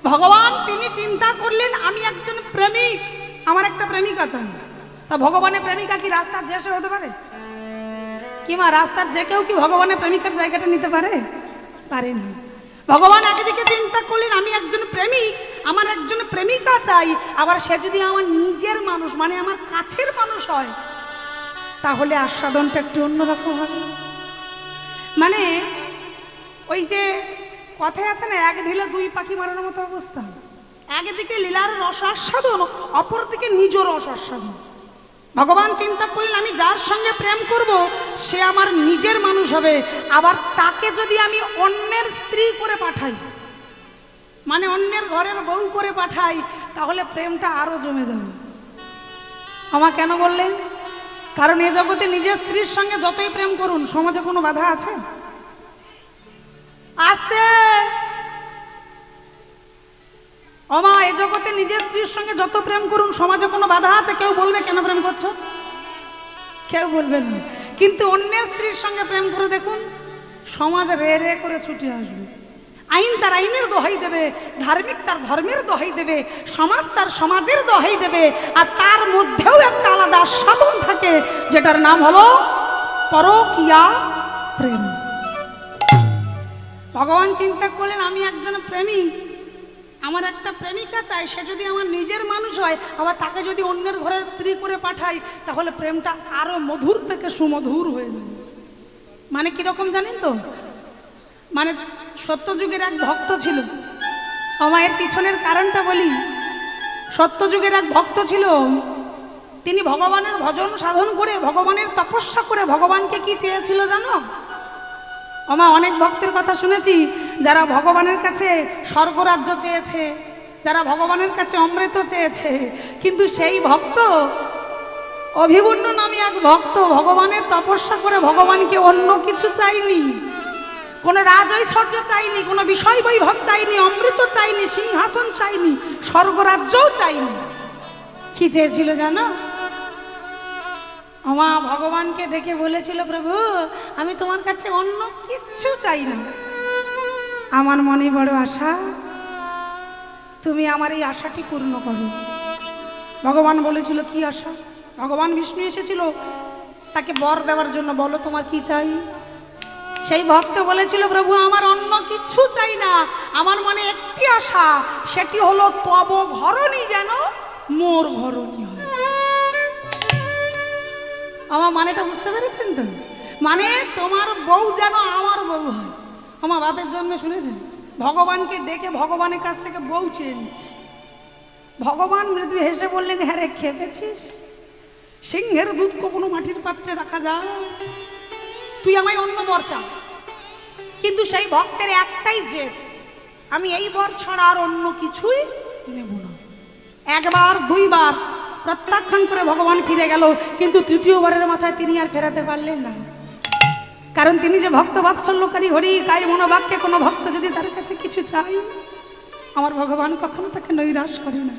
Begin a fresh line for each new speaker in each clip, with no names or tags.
ভগবান তিনি চিন্তা করলেন আমি একজন প্রেমিক, আমার একটা প্রেমিকা চাই। তা ভগবানের প্রেমিকা কি রাস্তার যে হতে পারে? কিংবা রাস্তার যে কেউ কি ভগবানের প্রেমিকার জায়গাটা নিতে পারে? পারে না। ভগবান একদিকে চিন্তা করলেন আমি একজন প্রেমিক, আমার একজন প্রেমিকা চাই। আবার সে যদি আমার নিজের মানুষ, মানে আমার কাছের মানুষ হয়, তাহলে আস্বাদনটা একটু অন্যরকম হবে। মানে ওই যে কথায় আছে না, এক ঢিলে দুই পাখি মারানোর মতো অবস্থা। একদিকে লীলার রস আস্বাদন, অপরদিকে নিজ রস আস্বাদন। ভগবান চিন্তা করলেন আমি যার সঙ্গে প্রেম করব সে আমার নিজের মানুষ হবে। আবার তাকে যদি আমি অন্যের স্ত্রী করে পাঠাই, মানে অন্যের ঘরের বউ করে পাঠাই, তাহলে প্রেমটা আরো জমে যাবে। আমার কেন বললেন? কারণ এ জগতে নিজের স্ত্রীর সঙ্গে যতই প্রেম করুন, সমাজে কোনো বাধা আছে? আস্তে অমা, এ জগতে নিজের স্ত্রীর সঙ্গে যত প্রেম করুন, সমাজে কোনো বাধা আছে? কেউ বলবে কেন প্রেম করছো? কেউ বলবে না। কিন্তু অন্যের স্ত্রীর সঙ্গে প্রেম করে দেখুন, সমাজ রে রে করে ছুটে আসবে। আইন তার আইনের দোহাই দেবে, ধার্মিক তার ধর্মের দোহাই দেবে, সমাজ তার সমাজের দোহাই দেবে। আর তার মধ্যেও একটা আলাদা সাধন থাকে, যেটার নাম হলো পরকীয়া প্রেম। ভগবান চিন্তা করলেন আমি একজন প্রেমিক, আমার একটা প্রেমিকা চাই। সে যদি আমার নিজের মানুষ হয়, আবার তাকে যদি অন্যের ঘরের স্ত্রী করে পাঠাই, তাহলে প্রেমটা আরো মধুর থেকে সুমধুর হয়ে যাবে। মানে কিরকম জানেন তো? মানে সত্যযুগের এক ভক্ত ছিল। আমার পিছনের কারণটা বলি। সত্যযুগের এক ভক্ত ছিল, তিনি ভগবানের ভজন সাধন করে, ভগবানের তপস্যা করে ভগবানকে কি চেয়েছিল জানো? আমা অনেক ভক্তের কথা শুনেছি যারা ভগবানের কাছে স্বর্গরাজ্য চেয়েছে, যারা ভগবানের কাছে অমৃত চেয়েছে। কিন্তু সেই ভক্ত অভিমন্যু নামে এক ভক্ত ভগবানের তপস্যা করে ভগবানকে অন্য কিছু চাইনি, কোনো রাজৈশ্বর্য চাইনি, কোনো বিষয় বৈভব চাইনি, অমৃত চাইনি, সিংহাসন চাইনি, স্বর্গরাজ্যও চাইনি। কি চেয়েছিল জানো? আমা ভগবানকে ডেকে বলেছিল, প্রভু আমি তোমার কাছে অন্য কিচ্ছু চাই না, আমার মনে বড় আশা, তুমি আমার এই আশাটি পূর্ণ করো। ভগবান বলেছিল কি আশা? ভগবান বিষ্ণু এসেছিল তাকে বর দেওয়ার জন্য, বলো তোমার কি চাই? সেই ভক্ত বলেছিল, প্রভু আমার অন্য কিচ্ছু চাই না, আমার মনে একটি আশা, সেটি হলো তব ঘরণী যেন মোর ঘরণী হয়। আমার মানেটা বুঝতে পেরেছেন তো? মানে তোমার বউ যেন আমার বউ হয়। আমার বাপের জন্মে শুনেছেন, ভগবানকে ডেকে ভগবানের কাছ থেকে বউ চেয়ে নিচ্ছে। ভগবান মৃদু হেসে বললেন, হ্যাঁ রে খেপেছিস, সিংহের দুধ কখনো মাটির পাত্রে রাখা যায়? তুই আমায় অন্য বর চা। কিন্তু সেই ভক্তের একটাই জেদ, আমি এই বর ছাড়া আর অন্য কিছুই নেব না। একবার দুইবার প্রত্যাখ্যান করে ভগবান ফিরে গেল, কিন্তু তৃতীয়বারের মাথায় তিনি আর ফেরাতে পারলেন না। কারণ তিনি যে ভক্ত বাৎসল্যকারী, হরি কায় মনোবাক্যে কোনো ভক্ত যদি তার কাছে কিছু চাই, আমার ভগবান কখনো তাকে নৈরাশ করে না।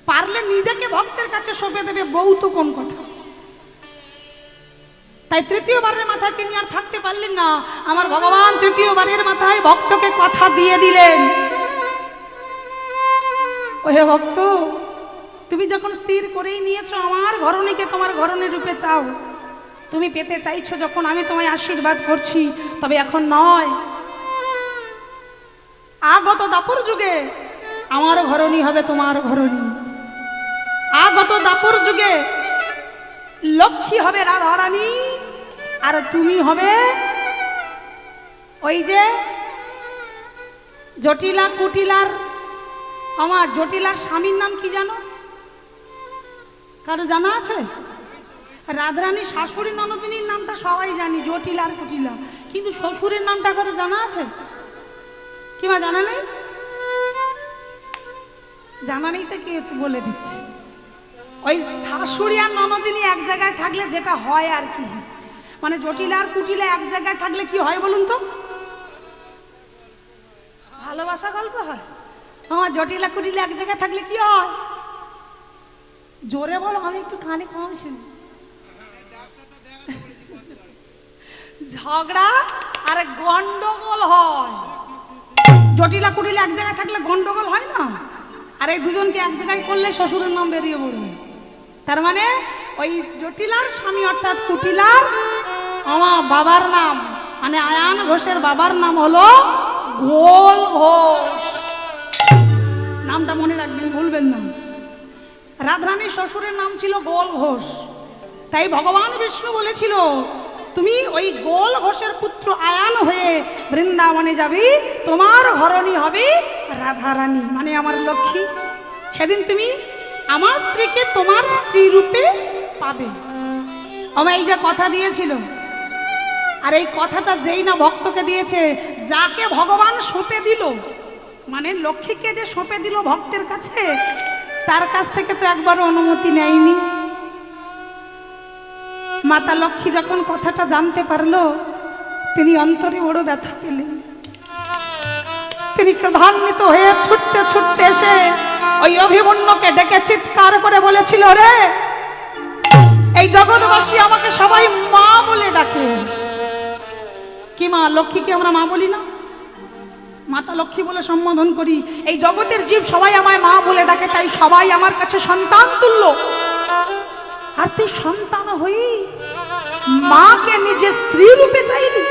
পারলে নিজেকে ভক্তের কাছে সঁপে দেবে, বউ তো কোন কথা। তাই তৃতীয়বারের মাথায় তিনি আর থাকতে পারলেন না। আমার ভগবান তৃতীয়বারের মাথায় ভক্তকে কথা দিয়ে দিলেন, ওহে ভক্ত, তুমি যখন স্থির করেই নিয়েছো আমার ঘরণীকে তোমার ঘরণী রূপে চাও, তুমি পেতে চাইছো যখন, আমি তোমায় আশীর্বাদ করছি। তবে এখন নয়, আগত দাপর যুগে আমার ঘরণী হবে তোমার ঘরণী। আগত দাপর যুগে লক্ষ্মী হবে রাধারানী, আর তুমি হবে ওই যে জটিলা কুটিলার। আমার জটিলার স্বামীর নাম কি জানো? কারো জানা আছে? রাধারানীর শাশুড়ি ননদিনীর নামটা সবাই জানি, জটিলার কুটিলা, কিন্তু শ্বশুরের নামটা কারো জানা আছে? কিংবা জানা নেই? জানা নেই তো কি হচ্ছে, বলে দিচ্ছি। ওই শাশুড়ি আর ননদিনী এক জায়গায় থাকলে যেটা হয় আর কি, মানে জটিলা আর কুটিলা এক জায়গায় থাকলে কি হয় বলুন তো? ভালোবাসা গল্প হয়। আমার জটিলা কুটিলা এক জায়গায় থাকলে কি হয়? জোরে বলো, আমি একটু কানে কম শুনি। ঝগড়া আর গন্ডগোল হয়। জটিলা কুটিলা এক জায়গায় থাকলে গন্ডগোল হয় না, আর এই দুজনকে এক জায়গায় করলে শ্বশুরের নাম বেরিয়ে পড়বে। তার মানে ওই জটিলার স্বামী অর্থাৎ কুটিলার আমার বাবার নাম মানে আয়ান ঘোষের বাবার নাম হলো গোল ঘোষ। নামটা মনে রাখবেন, ভুলবেন না। রাধারানীর শ্বশুরের নাম ছিল গোল ঘোষ। তাই ভগবান বিষ্ণু বলেছিল তুমি ওই গোল ঘোষের পুত্র আয়ান হয়ে বৃন্দাবনে যাবি, তোমার ঘরণী হবে রাধারানী মানে আমার লক্ষ্মী। সেদিন তুমি আমার স্ত্রীকে তোমার স্ত্রী রূপে পাবে। আমার এই যে কথা দিয়েছিল, আর এই কথাটা যেই না ভক্তকে দিয়েছে, যাকে ভগবান সঁপে দিল মানে লক্ষ্মীকে যে সঁপে দিল ভক্তের কাছে, তার কাছ থেকে তো একবারও অনুমতি নেয়নি। মাতা লক্ষ্মী যখন কথাটা জানতে পারলো, তিনি অন্তরে বড় ব্যথা পেলেন। তিনি ক্রোধান্বিত হয়ে ছুটতে ছুটতে এসে ওই অভিমন্যুকে ডেকে চিৎকার করে বলেছিল, রে এই জগৎবাসী আমাকে সবাই মা বলে ডাকে। কি মা? লক্ষ্মীকে আমরা মা বলি না? মাতা লক্ষ্মী বলে সম্বোধন করি। এই জগতের জীব সবাই আমায় মা বলে ডাকে, তাই সবাই আমার কাছে সন্তান তুল্য। আর তুই সন্তান হই মাকে নিজে স্ত্রী রূপে চাইলি?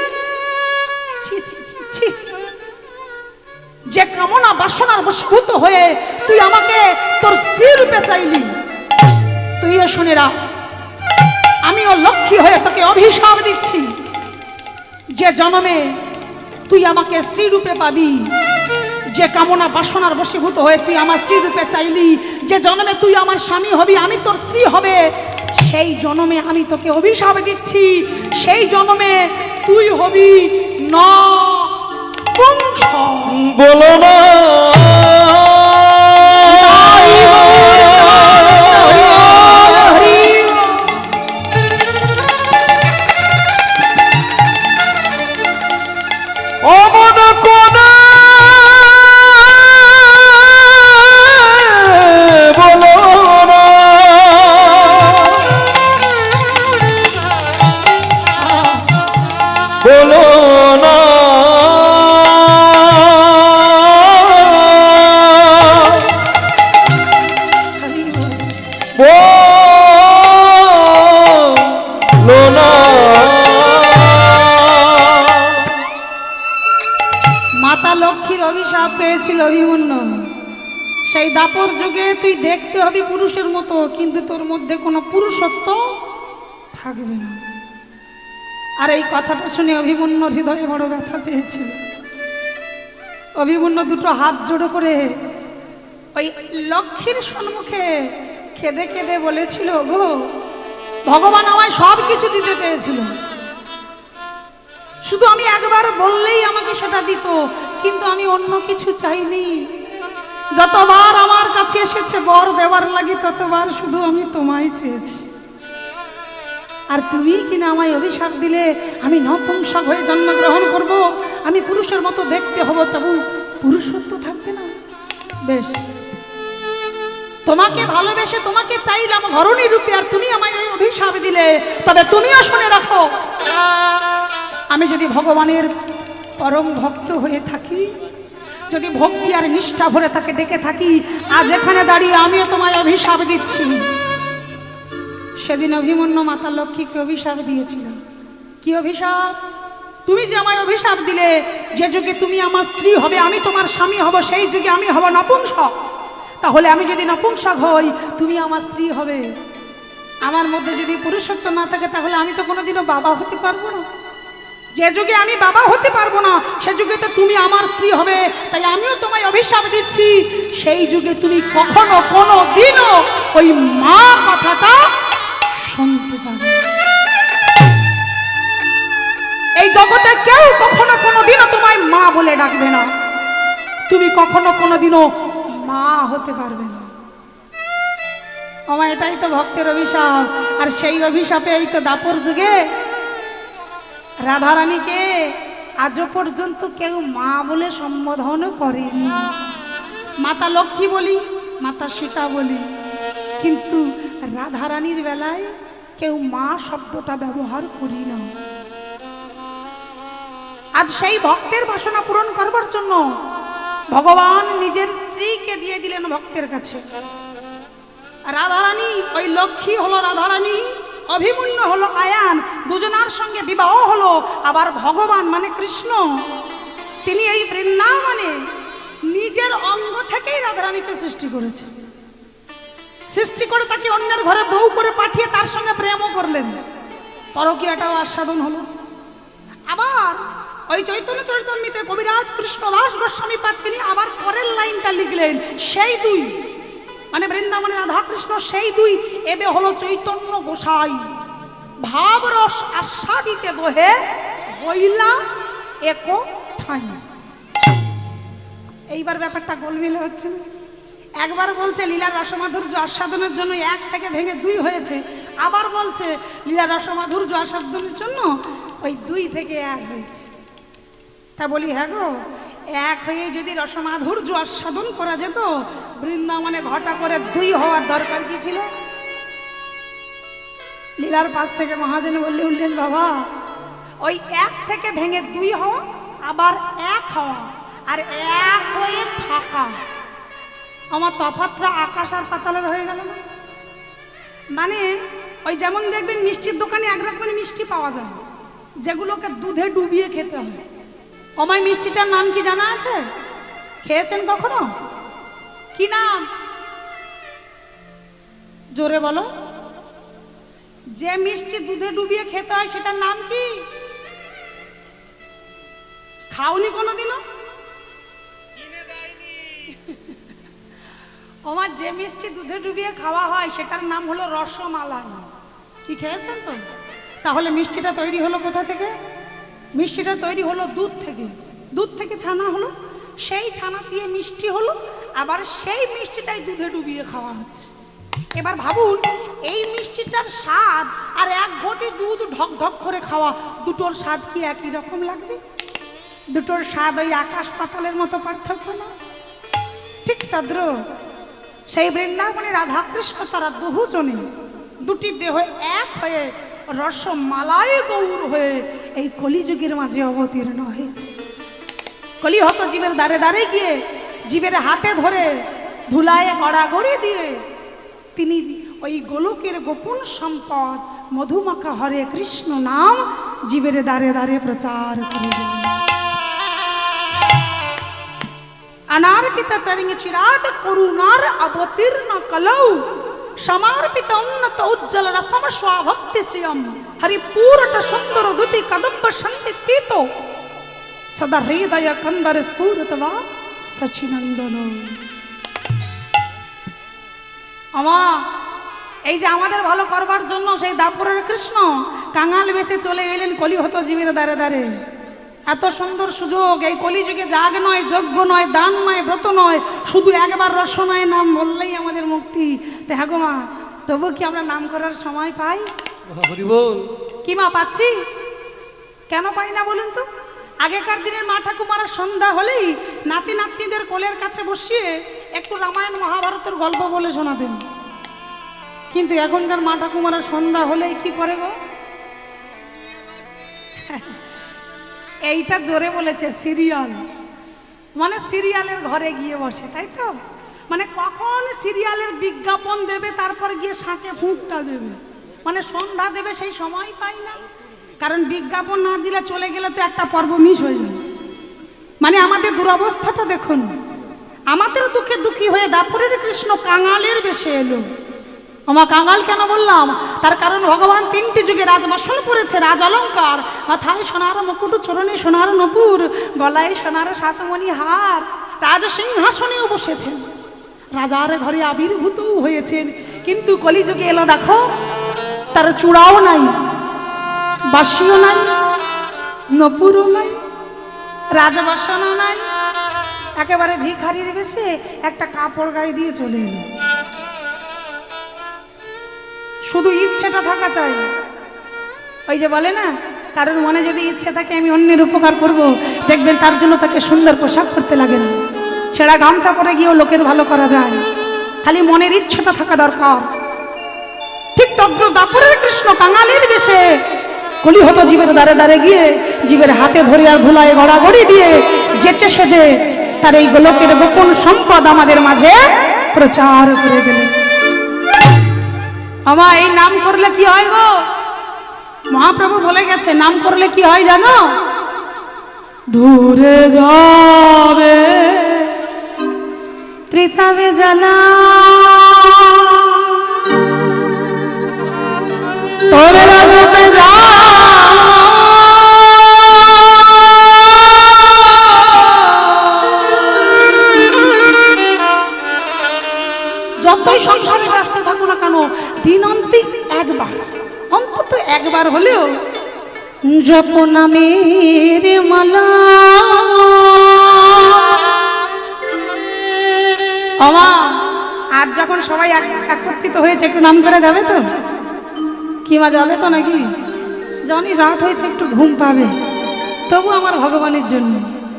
যে কামনা বাসনার বশীভূত হয়ে তুই আমাকে তোর স্ত্রী রূপে চাইলি, তুইও শুনে রাখ, আমিও লক্ষ্মী হয়ে তোকে অভিশাপ দিচ্ছি। যে জন্মে তুই আমাকে স্ত্রী রূপে পাবি, যে কামনা বাসনার বশীভূত হয়ে তুই আমার স্ত্রী রূপে চাইলি, যে জন্মে তুই আমার স্বামী হবি, আমি তোর স্ত্রী হবে, সেই জন্মে আমি তোকে অভিশাপ দিচ্ছি, সেই জন্মে তুই হবি নপুংসক।
বলো না অমন কোন বলো না, বলো না
মাতা লক্ষ্মীর অভিশাপ পেয়েছিল অভিমন্যু। সেই দাপর যুগে তুই দেখতে হবি পুরুষের মতো, কিন্তু তোর মধ্যে কোনো পুরুষত্ব থাকবে না। আর এই কথাটা শুনে অভিমন্যুর হৃদয়ে বড় ব্যথা পেয়েছিল। অভিমন্যু দুটো হাত জোড়ো করে ওই লক্ষ্মীর সম্মুখে কেঁদে কেঁদে বলেছিল, গো ভগবান আমায় সব কিছু দিতে চেয়েছিল, শুধু আমি একবার বললেই আমাকে সেটা দিত, কিন্তু আমি অন্য কিছু চাইনি। যতবার আমার কাছে এসেছে বর দেওয়ার লাগি, ততবার শুধু আমি তোমায় চেয়েছি। আর তুমি কিনা আমায় অভিশাপ দিলে আমি নপুংসক হয়ে জন্মগ্রহণ করব, আমি পুরুষের মতো দেখতে হব, তবু পুরুষত্ব থাকবে না। বেশ, তোমাকে ভালোবেসে তোমাকে চাইলাম ঘরণী রূপে, আর তুমি আমায় অভিশাপ দিলে। তবে তুমিও শুনে রাখো, আমি যদি ভগবানের পরম ভক্ত হয়ে থাকি, যদি ভক্তি আর নিষ্ঠা ভরে তাকে ডেকে থাকি, আজ এখানে দাঁড়িয়ে আমিও তোমায় অভিশাপ দিচ্ছি। সেদিন অভিমন্যু মাতা লক্ষ্মীকে অভিশাপ দিয়েছিল। কি অভিশাপ? তুমি যে আমায় অভিশাপ দিলে, যে যুগে তুমি আমার স্ত্রী হবে, আমি তোমার স্বামী হব, সেই যুগে আমি হব নপুংসক। তাহলে আমি যদি নপুংসক হই, তুমি আমার স্ত্রী হবে। আমার মধ্যে যদি পুরুষত্ব না থাকে, তাহলে আমি তো কোনোদিনও বাবা হতে পারবো না। যে যুগে আমি বাবা হতে পারবো না, সে যুগে তো তুমি আমার স্ত্রী হবে। তাই আমিও তোমায় অভিশাপ দিচ্ছি, সেই যুগে তুমি কখনো কোনো দিনও ওই মা কথাটা শুনতে পারবে। এই জগতে কেউ কখনো কোনো দিনও তোমায় মা বলে ডাকবে না, তুমি কখনো কোনো দিনও মা হতে পারবে না। আমার এটাই তো ভক্তের অভিশাপ। আর সেই অভিশাপে এই তো দাপর যুগে রাধারানীকে আজও পর্যন্ত কেউ মা বলে সম্বোধন করেনি। মাতা লক্ষ্মী বলি, মাতা সীতা বলি, কিন্তু রাধারানীর বেলায় কেউ মা শব্দটা ব্যবহার করি না। আজ সেই ভক্তের বাসনা পূরণ করবার জন্য ভগবান নিজের স্ত্রীকে দিয়ে দিলেন ভক্তের কাছে। রাধারানী ওই লক্ষ্মী হলো রাধারানী, অভিমন্যু হলো আয়ান, দুজনার সঙ্গে বিবাহ হলো। আবার ভগবান মানে কৃষ্ণ, তিনি এই বৃন্দাবনে নিজের অঙ্গ থেকেই রাধারানীকে সৃষ্টি করেছে। সৃষ্টি করে তাকে অন্যের ঘরে বউ করে পাঠিয়ে তার সঙ্গে প্রেমও করলেন, পরকীয়াটাও আস্বাদন হলো। আবার ওই চৈতন্য চরিতামৃতে কবিরাজ কৃষ্ণদাস গোস্বামী পাদ তিনি আবার পরের লাইনটা লিখলেন, সেই দুই মানে বৃন্দাবনে রাধা কৃষ্ণ, সেই দুই এবে হলো চৈতন্য গোসাই। ভাবরস আস্বাদিতে দোহে হইলা একো ঠাই। এইবার ব্যাপারটা গোলমিল হচ্ছে। একবার বলছে লীলার রসমাধুর্য আস্বাদনের জন্য এক থেকে ভেঙে দুই হয়েছে, আবার বলছে লীলার রসমাধুর্য আস্বাদনের জন্য ওই দুই থেকে এক হয়েছে। তা বলি হ্যাঁ গো, এক হয়ে যদি রসমাধুর্য আস্বাদন করা যেত, বৃন্দাবনে ঘটা করে দুই হওয়ার দরকার কি ছিল? লীলার পাশ থেকে মহাজন বললে উঠলেন, বাবা ওই এক থেকে ভেঙে দুই হওয়া, আবার এক হওয়া, আর এক হয়ে থাকা, আমার তফাৎটা আকাশ আর পাতালের হয়ে গেল না? মানে ওই যেমন দেখবেন মিষ্টির দোকানে এক রকমের মিষ্টি পাওয়া যায় যেগুলোকে দুধে ডুবিয়ে খেতে হয়। আমায় মিষ্টিটার নাম কি জানা আছে? খেয়েছেন কখনো? কি নাম? জোরে বলো। যে মিষ্টি দুধে ডুবিয়ে খেতে হয় সেটার নাম কি? খাওনি কোনোদিনও? আমার যে মিষ্টি দুধে ডুবিয়ে খাওয়া হয় সেটার নাম হলো রসমালাই। কি খেয়েছেন তো? তাহলে মিষ্টিটা তৈরি হলো কোথা থেকে? মিষ্টিটা তৈরি হলো দুধ থেকে। দুধ থেকে ছানা হলো, সেই ছানা দিয়ে মিষ্টি হলো, আবার সেই মিষ্টিটাই দুধে ডুবিয়ে খাওয়া হচ্ছে। এবার ভাবুন, এই মিষ্টিটার স্বাদ আর এক ঘটি দুধ ঢক ঢক করে খাওয়া, দুটোর স্বাদ কি একই রকম লাগবে? দুটোর স্বাদ ওই আকাশ পাতালের মতো পার্থক্য না? ঠিক তদ্রূপ সেই বৃন্দাবনে রাধা কৃষ্ণ তারা দুজনে দুটি দেহ এক হয়ে রসমালাই গৌর হয়ে এই কলিযুগের মাঝে অবতীর্ণ হয়েছে। কলিহত জীবের দ্বারে দ্বারে গিয়ে জীবের হাতে ধরে ধুলায় গড়াগড়ি দিয়ে তিনি ওই গোলকের গোপন সম্পদ মধুমাখা হরে কৃষ্ণ নাম জীবের দ্বারে দ্বারে প্রচার করে দিলেন। अनार्पित चरिंग चिरात करुणार अवतीर्ण कलौ समार्पित उन्नत उज्जवल रसम स्वाभक्ति श्रियम हरिपूरट सुंदर दुति कदम्ब शांति पीतो सदा हृदय कंदर स्फूर्तवा सचिनंदन। আমা এই যে আমাদের ভালো করবার জন্য সেই দাপুরের কৃষ্ণ কাঙাল বেশে চলে এলেন কলিহত জীবের দ্বারে দ্বারে। এত সুন্দর সুযোগ এই কলিযুগে যাগ নয়, যজ্ঞ নয়, দান নয়, ব্রত নয়, শুধু একবার রসনায় নাম বললেই আমাদের মুক্তি। হ্যাঁ গো মা, তবু কি আমরা নাম করার সময় পাই? কি মা পাচ্ছি? কেন পাই না বলুন তো? আগেকার দিনের মা ঠাকুমারা সন্ধ্যা হলেই নাতি নাতনিদের কোলের কাছে বসিয়ে একটু রামায়ণ মহাভারতের গল্প বলে শোনাতেন, কিন্তু এখনকার মা ঠাকুমারা সন্ধ্যা হলেই কি করে গো? এইটা জোরে বলেছে, সিরিয়াল। মানে সিরিয়ালের ঘরে গিয়ে বসে, তাই তো? মানে কখন সিরিয়ালের বিজ্ঞাপন দেবে তারপর গিয়ে শাঁকে ফুঁকটা দেবে, মানে সন্ধ্যা দেবে সেই সময় পাই না। কারণ বিজ্ঞাপন না দিলে চলে গেলে তো একটা পর্ব মিস হয়ে যাবে। মানে আমাদের দুরবস্থাটা দেখুন। আমাদের দুঃখে দুঃখী হয়ে দাপুরের কৃষ্ণ কাঙালের বেশে এলো। আমার কাঙাল কেন বললাম? তার কারণ ভগবান তিনটি যুগে রাজবাসন পরেছে, রাজ অলঙ্কার, মাথায় সোনার মুকুট, চরণে সোনার নপুর, গলায় সোনার সাতমণি হার, রাজ সিংহাসনেও বসেছেন, রাজার ঘরে আবির্ভূতও হয়েছেন। কিন্তু কলিযুগে এলো দেখো, তার চূড়াও নাই, বাসিও নাই, নপুরও নাই, রাজবাসনও নাই, একেবারে ভিখারির বেশে একটা কাপড় গায়ে দিয়ে চলে এলো। শুধু ইচ্ছেটা থাকা চাই। ওই যে বলে না, কারণ মনে যদি ইচ্ছে থাকে আমি অন্যের উপকার করব, দেখবেন তার জন্য তাকে সুন্দর পোশাক করতে লাগে না, ছেঁড়া গামছা পরে গিয়েও লোকের ভালো করা যায়, খালি মনের ইচ্ছেটা থাকা দরকার। ঠিক তদ্রূপ দাপুরের কৃষ্ণ কাঙালের বেশে কলিহত জীবের দ্বারে দ্বারে গিয়ে জীবের হাতে ধরে আর ধুলায় গড়াগড়ি দিয়ে যেচে সেদে তার এই গোলকের গোপন সম্পদ আমাদের মাঝে প্রচার করে গেলেন। আমার এই নাম করলে কি হয় গো? মহাপ্রভু বলে গেছে নাম করলে কি হয় জানো? দূরে যাবে ত্রিতাবে জ্বালা, তোরে রাজপে যা যতই সংসারে ব্যস্ত থাকো না কেন দিন অন্তে একবার অন্তত একবার হলেও জপ নামের মালা। আমা আজ যখন সবাই একত্রিত হয়েছে একটু নাম করা যাবে তো? কি মা যাবে তো নাকি? জানি রাত হয়েছে একটু ঘুম পাবে, তবু আমার ভগবানের জন্য,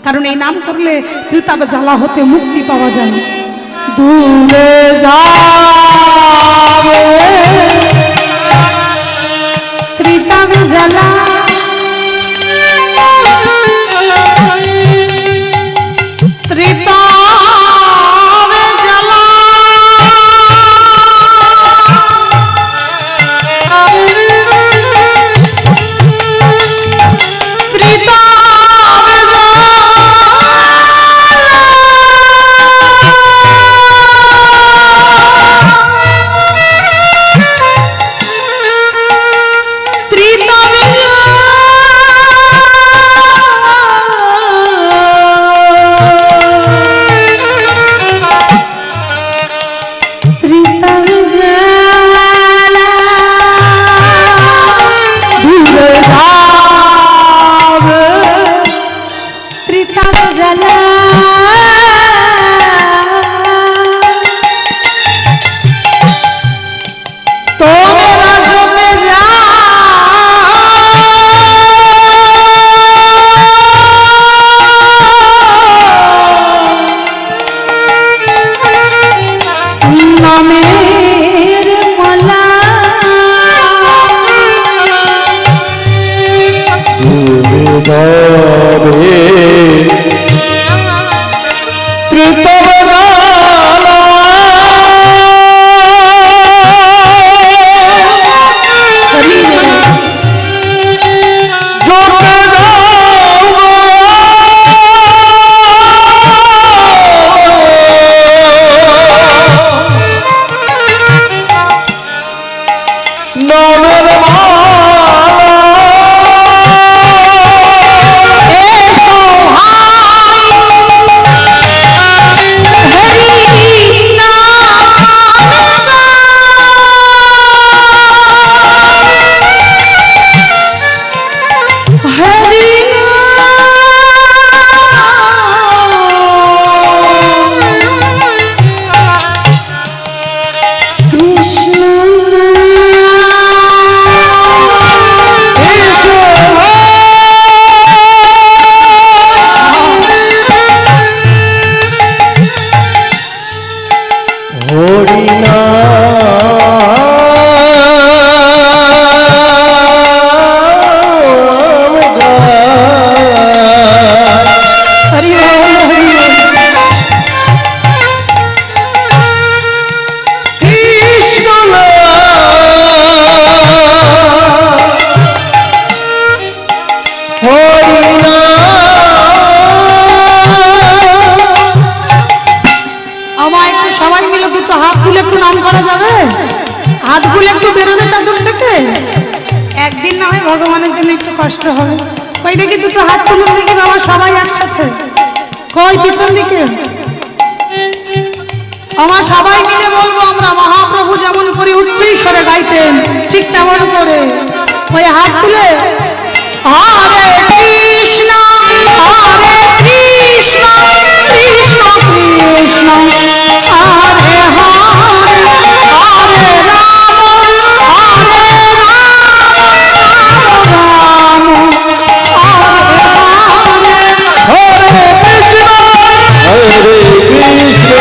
কারণ এই নাম করলে ত্রিতাপ জ্বালা হতে মুক্তি পাওয়া যায়। দূরে যাবে ত্রিতাপ জ্বালা, ত্রিতাপ জ্বালা একদিন না হয় ভগবানের জন্য একটু কষ্ট হবে। ওই দেখি দুটো হাত তুলুন দেখি বাবা সবাই একসাথে, কই পিছন দিকে আমার সবাই মিলে বলবো আমরা মহাপ্রভু যেমন করে উচ্চ স্বরে গাইতেন ঠিক তেমন করে ওই হাত তুলে হরে কৃষ্ণ হরে কৃষ্ণ কৃষ্ণ কৃষ্ণ হরে হরে হরে রাম হরে রাম হরে কৃষ্ণ
হরে কৃষ্ণ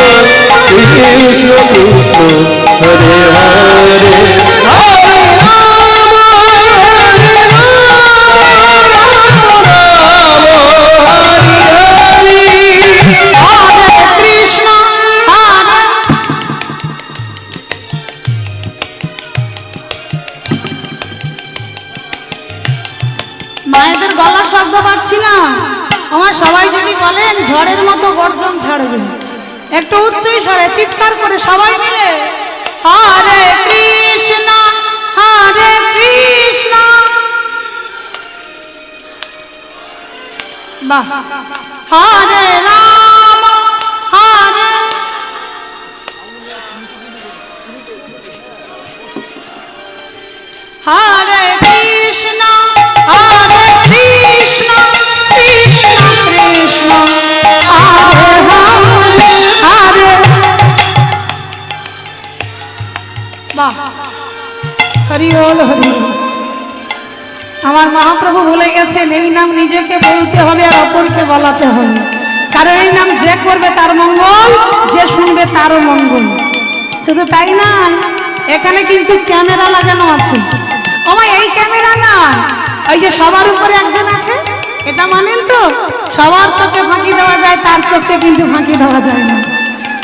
কৃষ্ণ কৃষ্ণ হরে হরে
ঝড়ের মতো গর্জন ছাড়বে। একটু উচ্চ স্বরে চিৎকার করে সবাই মিলে হরে কৃষ্ণ হরে কৃষ্ণ। বাহ। হরে রাম হরে হরে কৃষ্ণ হরে কৃষ্ণ কৃষ্ণ কৃষ্ণ হরে হরে হরে। বাহ, হরি বল হরি বল। আমার মহাপ্রভু বলে গেছেন এই নাম নিজেকে বলতে হবে আর অপরকে বলাতে হবে, কারণ এই নাম যে করবে তার মঙ্গল, যে শুনবে তারও মঙ্গল। শুধু তাই না, এখানে কিন্তু ক্যামেরা লাগানো আছে। ওমা এই ক্যামেরা না, ওই যে সবার উপরে একজন আছে, এটা মানেন তো? সবার চোখে ফাঁকি দেওয়া যায়, তার চোখে কিন্তু ফাঁকি দেওয়া যায় না।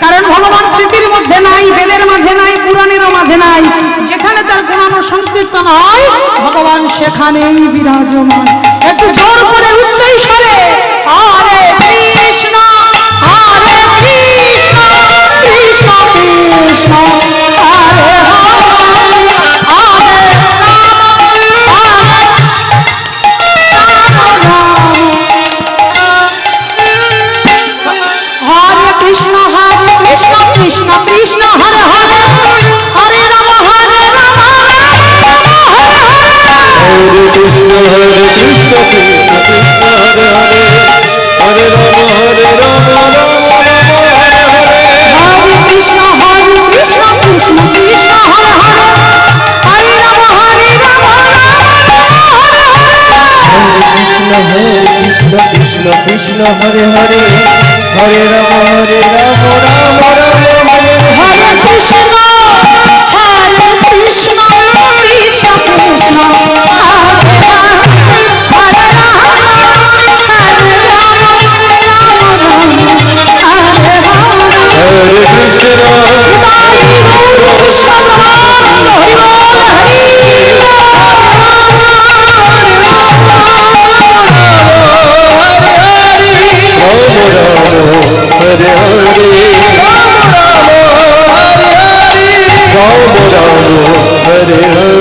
কারণ ভগবান স্মৃতির মধ্যে নাই, বেদের মাঝে নাই, পুরাণেরও মাঝে নাই। যেখানে তার গুণানো সংকীর্তন হয় ভগবান সেখানেই বিরাজমান। একটু জোর করে উচ্চ স্বরে হরে কৃষ্ণ হরে কৃষ্ণ কৃষ্ণ কৃষ্ণ হরে হরে হরে রাম হরে হরে কৃষ্ণ কৃষ্ণ কৃষ্ণ কৃষ্ণ হরে হরে হরে রাম হরে রাম রাম রাম হরে হরে।
হরে কৃষ্ণ কৃষ্ণ কৃষ্ণ হরে হরে হরে রাম রাম রাম হরে হরে।
হরে কৃষ্ণ কৃষ্ণ কৃষ্ণ হরে হরে হরে রাম হরে রাম রাম রাম হরে হরে।
কৃষ্ণ কৃষ্ণ কৃষ্ণ হরে হরে হরে রাম রাম রাম হরে
হরে কৃষ্ণ কৃষ্ণ কৃষ্ণ কৃষ্ণ হরে রাম হরে রাম হরে রাম রাম রাম হরে হরে।
হরে কৃষ্ণ
তাই কৃষ্ণ হরি বল হরি
হরে হরে রাম রাম হরে হরে রাম রাম হরে হরে।